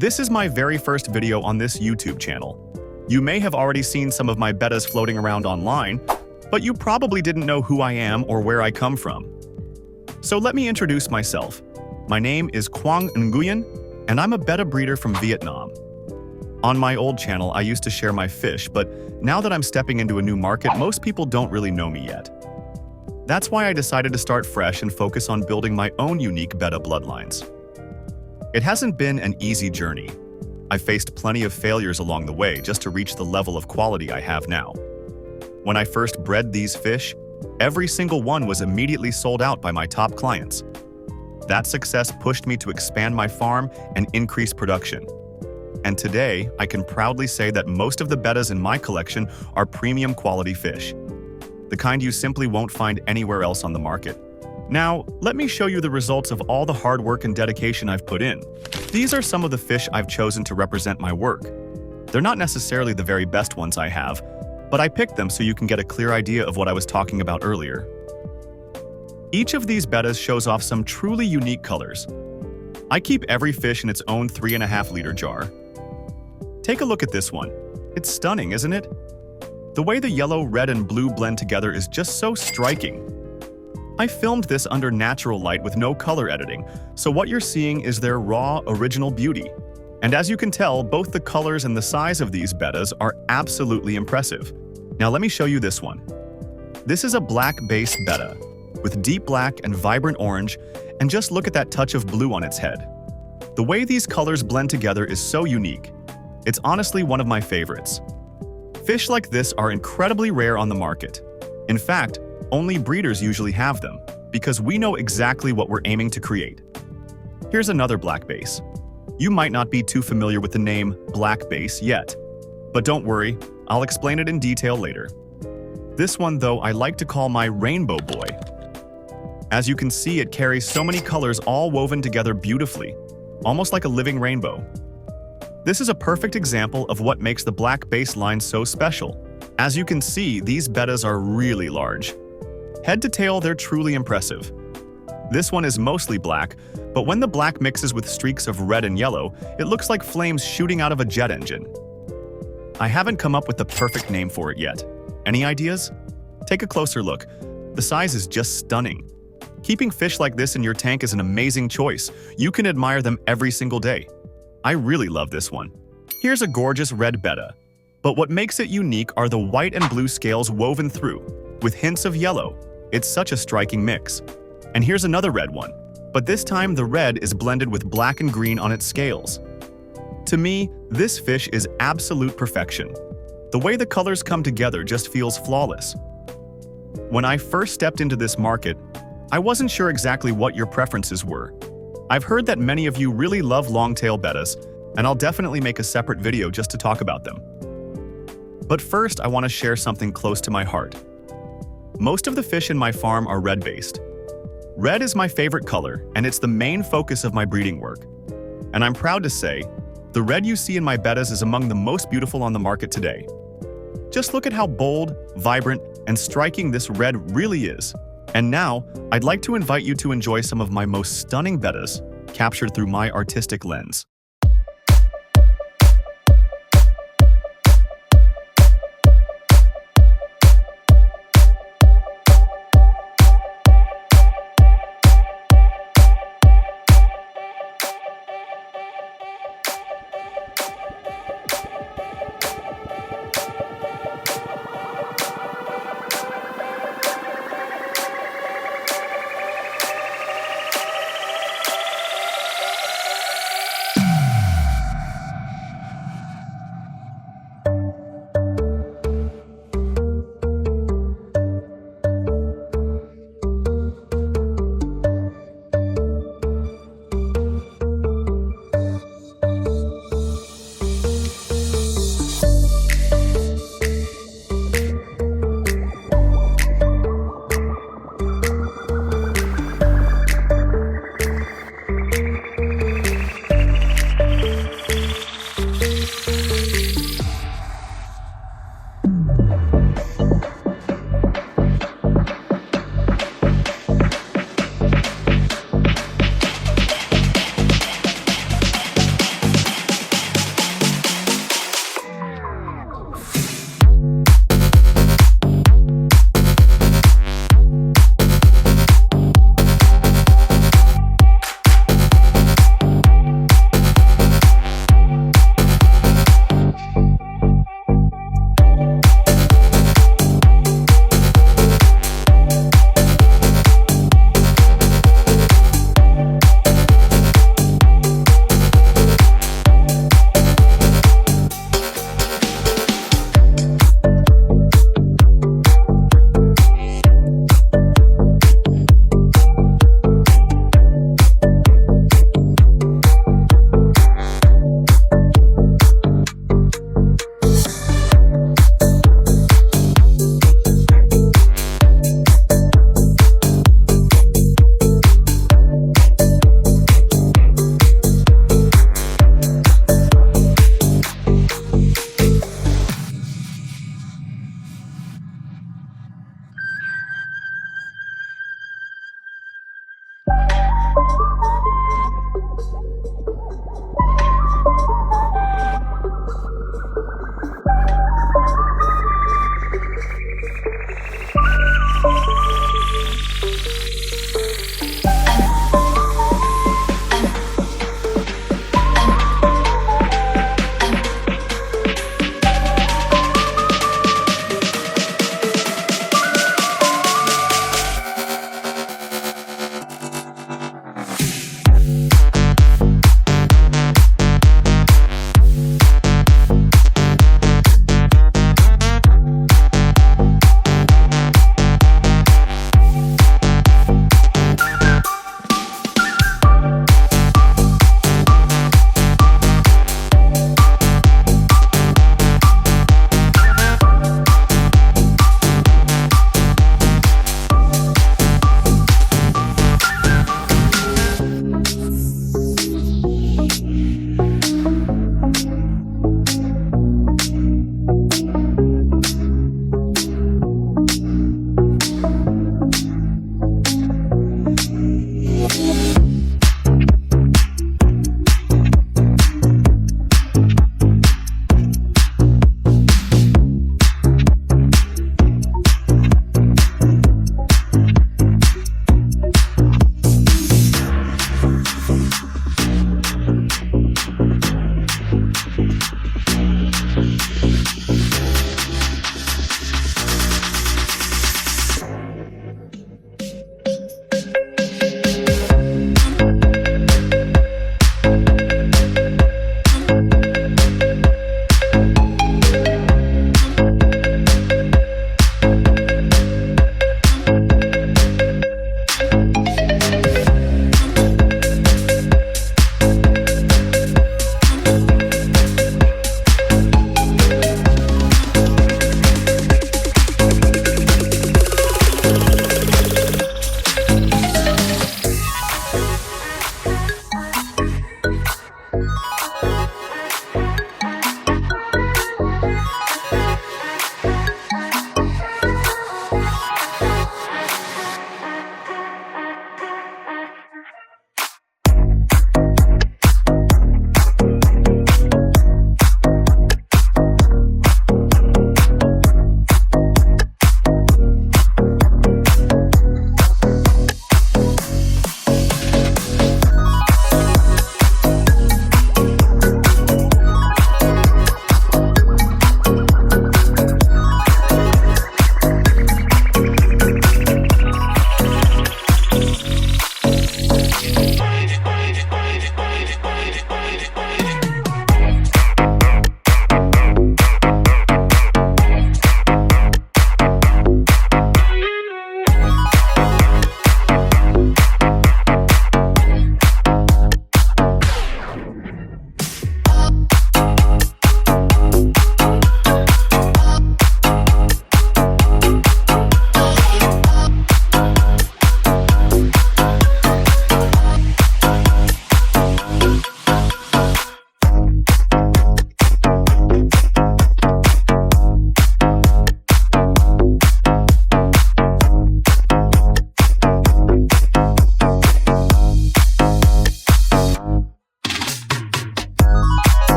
This is my very first video on this YouTube channel. You may have already seen some of my bettas floating around online, but you probably didn't know who I am or where I come from. So let me introduce myself. My name is Quang Nguyen, and I'm a betta breeder from Vietnam. On my old channel, I used to share my fish, but now that I'm stepping into a new market, most people don't really know me yet. That's why I decided to start fresh and focus on building my own unique betta bloodlines. It hasn't been an easy journey. I faced plenty of failures along the way just to reach the level of quality I have now. When I first bred these fish, every single one was immediately sold out by my top clients. That success pushed me to expand my farm and increase production. And today, I can proudly say that most of the bettas in my collection are premium quality fish, the kind you simply won't find anywhere else on the market. Now, let me show you the results of all the hard work and dedication I've put in. These are some of the fish I've chosen to represent my work. They're not necessarily the very best ones I have, but I picked them so you can get a clear idea of what I was talking about earlier. Each of these bettas shows off some truly unique colors. I keep every fish in its own 3.5-liter jar. Take a look at this one. It's stunning, isn't it? The way the yellow, red, and blue blend together is just so striking. I filmed this under natural light with no color editing, so what you're seeing is their raw, original beauty. And as you can tell, both the colors and the size of these bettas are absolutely impressive. Now let me show you this one. This is a black-based betta, with deep black and vibrant orange, and just look at that touch of blue on its head. The way these colors blend together is so unique. It's honestly one of my favorites. Fish like this are incredibly rare on the market. In fact, only breeders usually have them, because we know exactly what we're aiming to create. Here's another black bass. You might not be too familiar with the name black bass yet, but don't worry, I'll explain it in detail later. This one, though, I like to call my rainbow boy. As you can see, it carries so many colors all woven together beautifully, almost like a living rainbow. This is a perfect example of what makes the black bass line so special. As you can see, these bettas are really large. Head to tail, they're truly impressive. This one is mostly black, but when the black mixes with streaks of red and yellow, it looks like flames shooting out of a jet engine. I haven't come up with the perfect name for it yet. Any ideas? Take a closer look. The size is just stunning. Keeping fish like this in your tank is an amazing choice. You can admire them every single day. I really love this one. Here's a gorgeous red betta, but what makes it unique are the white and blue scales woven through, with hints of yellow. It's such a striking mix. And here's another red one, but this time the red is blended with black and green on its scales. To me, this fish is absolute perfection. The way the colors come together just feels flawless. When I first stepped into this market, I wasn't sure exactly what your preferences were. I've heard that many of you really love long-tail bettas, and I'll definitely make a separate video just to talk about them. But first, I want to share something close to my heart. Most of the fish in my farm are red-based. Red is my favorite color, and it's the main focus of my breeding work. And I'm proud to say, the red you see in my bettas is among the most beautiful on the market today. Just look at how bold, vibrant, and striking this red really is. And now, I'd like to invite you to enjoy some of my most stunning bettas, captured through my artistic lens. you.